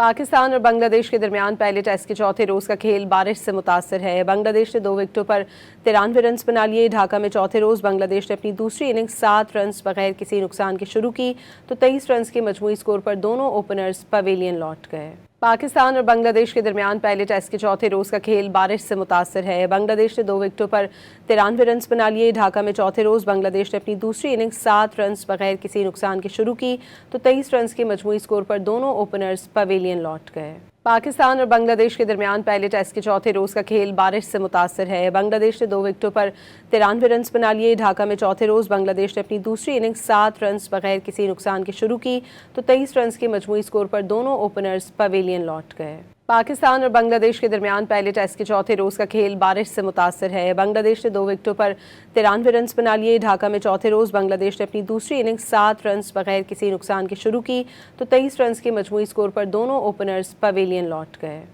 पाकिस्तान और बांग्लादेश के दरमियान पहले टेस्ट के चौथे रोज का खेल बारिश से मुतासर है। बांग्लादेश ने 2 विकेटों पर 93 रन बना लिए। ढाका में चौथे रोज बांग्लादेश ने अपनी दूसरी इनिंग्स 7 रन बगैर किसी नुकसान के शुरू की तो 23 रन के मजमूई स्कोर पर दोनों ओपनर्स पवेलियन लौट गए। पाकिस्तान और बांग्लादेश के दरमियान पहले टेस्ट के चौथे रोज का खेल बारिश से मुतासर है। बांग्लादेश ने 2 विकेटों पर 93 रन बना लिए। ढाका में चौथे रोज बांग्लादेश ने अपनी दूसरी इनिंग्स 7 रन बगैर किसी नुकसान के शुरू की तो 23 रन के मजमूई स्कोर पर दोनों ओपनर्स पवेलियन लौट गए। पाकिस्तान और बांग्लादेश के दरमियान पहले टेस्ट के चौथे रोज का खेल बारिश से मुतासर है। बांग्लादेश ने 2 विकेटों पर 93 रन बना लिए। ढाका में चौथे रोज बांग्लादेश ने अपनी दूसरी इनिंग्स 7 रन बगैर किसी नुकसान के शुरू की तो 23 रन के मजमूई स्कोर पर दोनों ओपनर्स पवेलियन लौट गए। पाकिस्तान और बांग्लादेश के दरमियान पहले टेस्ट के चौथे रोज का खेल बारिश से मुतासर है। बांग्लादेश ने 2 विकेटों पर 93 रन बना लिए। ढाका में चौथे रोज बांग्लादेश ने अपनी दूसरी इनिंग्स 7 रन बगैर किसी नुकसान के शुरू की तो 23 रन के मजमूई स्कोर पर दोनों ओपनर्स पवेलियन लौट गए।